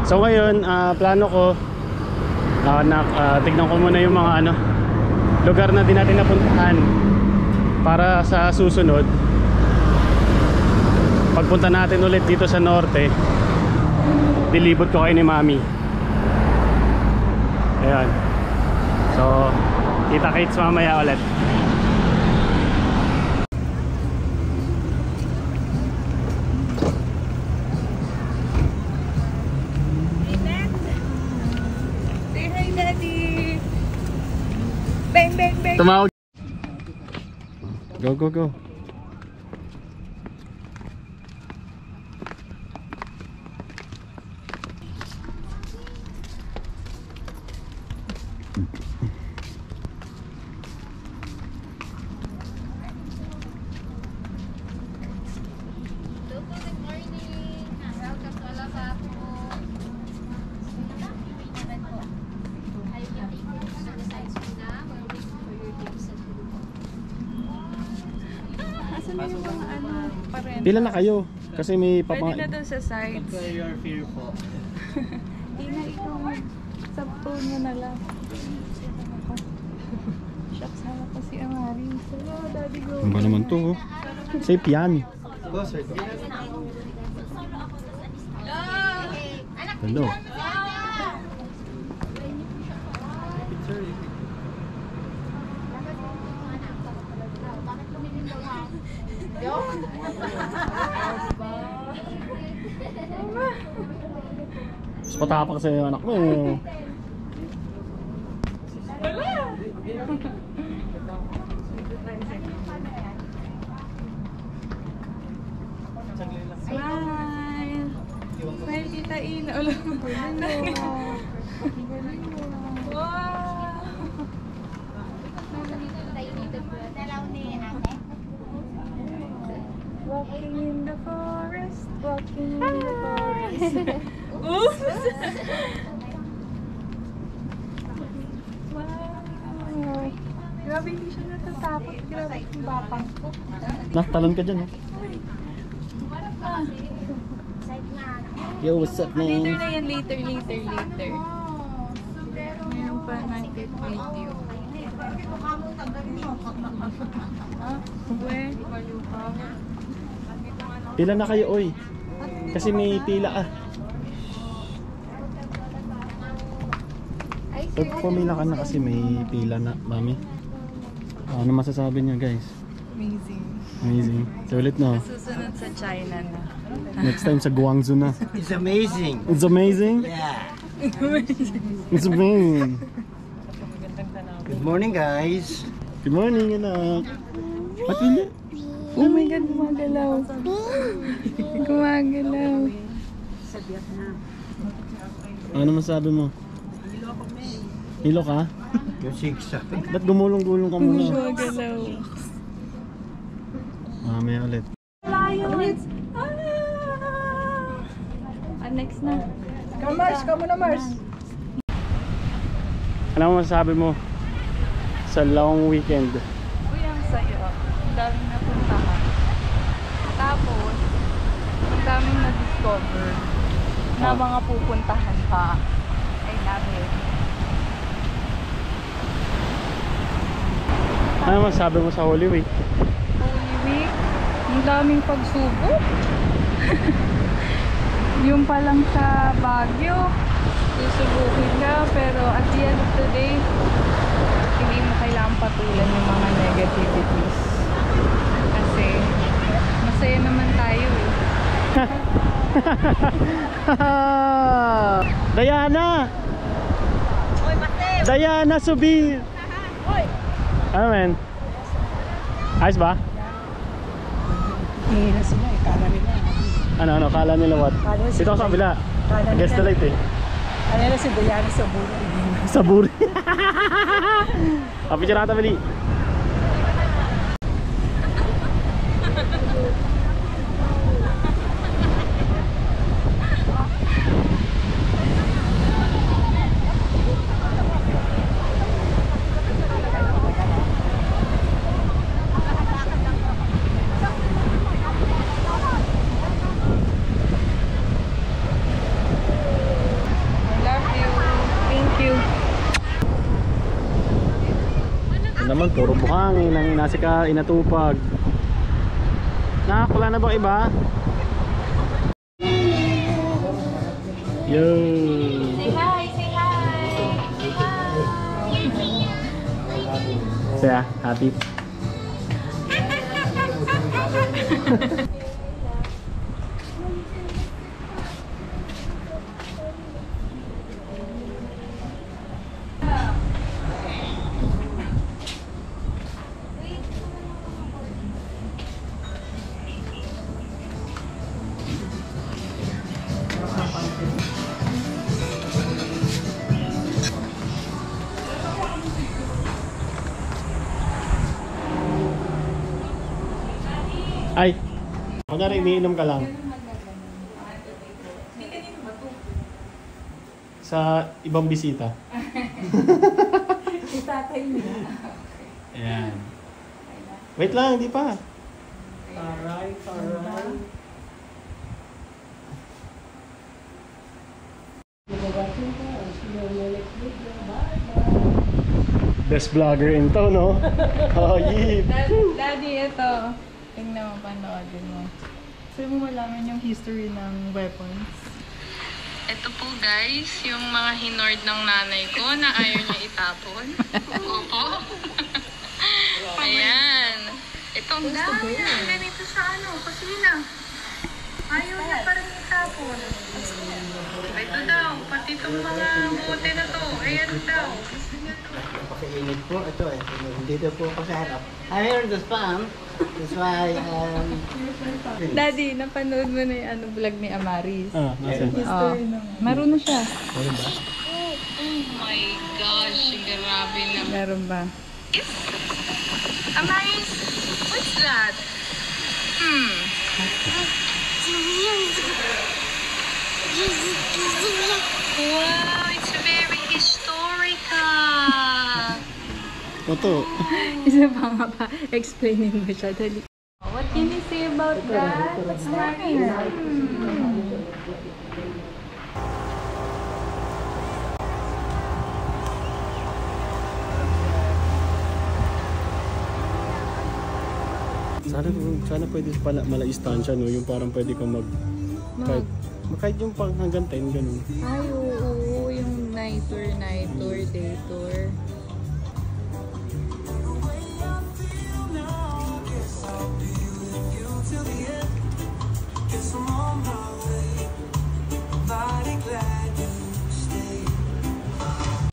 So ngayon, plano ko tignan ko muna yung mga lugar na din natin napuntahan para sa susunod pagpunta natin ulit dito sa norte, dilibot ko kayo ni Mami. Ayan. So kita-kits mamaya ulit. Tumawag. Go, go, go. Pila na kayo? Kasi may pwede na doon sa sides. That's why you're fearful. Ina, ikaw sabto niya na lang. Shucks, hanap pa si Amari. Hello, daddy, go. Ano ba naman to? Safe yan. Go, sir. Hello. Mas patapak sa anak mo. Smile! Smile, Tita Ina. Wow! Walking in the forest, walking in the forest. Oops! Wow! Grabe, hindi siya natatakot. Grabe yung batang ko. Talon ka dyan. Yo, what's up, man? Later na yan, later. Mayroon pa nakit video. Pila na kayo, oy. Kasi may pila Pumila ka na kasi may pila na, Mami. Ano masasabi niya, guys? Amazing. So ulit na. Susunod sa China na. Next time sa Guangzhou na. It's amazing. It's amazing? Yeah. It's amazing. Good morning, guys. Good morning, anak. Ba't hindi? Oh my God, gumagalaw. Gumagalaw. Ano masabi mo? Hilo ka? Yung zigzag. Ba't gumulong-gulong ka muna? Gumagalaw. Mamaya ulit. Lions! Next na. Come na, Mars. Ano masasabi mo sa long weekend? Uy, ang saya. Ang daming napuntahan. Tapos, ang daming na-discover na mga pupuntahan pa. I love it. Ano masasabi mo sa Holy Week? Holy Week, ang daming pagsubok. Yung pa lang sa Baguio, susubukin ka, pero at the end of the day, hindi mo kailangan patulan yung mga negativities. Kasi, masaya naman tayo eh. Diana! Diana Subir! Ano men? Ayos ba? Hihina sila eh, kala nila. Ano, kala nila what? Dito ako sa kabila. Against the light eh. Ano nila si Diana sa buro. Sa buri. Kapit siya nata bali. naman, puro buhangin ang inatupag. Wala na bang iba? Yo! Say hi! Say hi! Saya, happy. Ay! Kunwari, iniinom ka lang. Sa ibang bisita. Itatay niya. Ayan. Wait lang, di pa. Aray, aray. Best vlogger in town, no? Oh, yee! Daddy, ito. Tingnan mo, panoodin mo. Gusto mo malaman yung history ng weapons? Ito po guys, yung mga hinord ng nanay ko na ayaw niya itapon. Opo. Ayan. Itong dami na ganito sa kusina. Ayaw niya pa rin itapon. Ito daw, pati itong mga bote na to. Ayan daw. Gusto niya to. Pakiinit po. Ito eh. Dito po ako sa harap. I heard the spam. That's why, Daddy, napanood mo na yung vlog ni Amaris. Nasaan? History marunong siya. Oh my gosh, grabe na. Meron ba? Amaris, what's that? Wow, it's very historical. Ito. Isa pa nga pa, explaining mo siya. Dali. What can you say about that? What's that? Sana pwede pala malaistansya, no? Yung parang pwede kang kahit yung pang hanggang 10, ganun. Ay, oo. Yung night tour, day tour. Guess I'm on my way.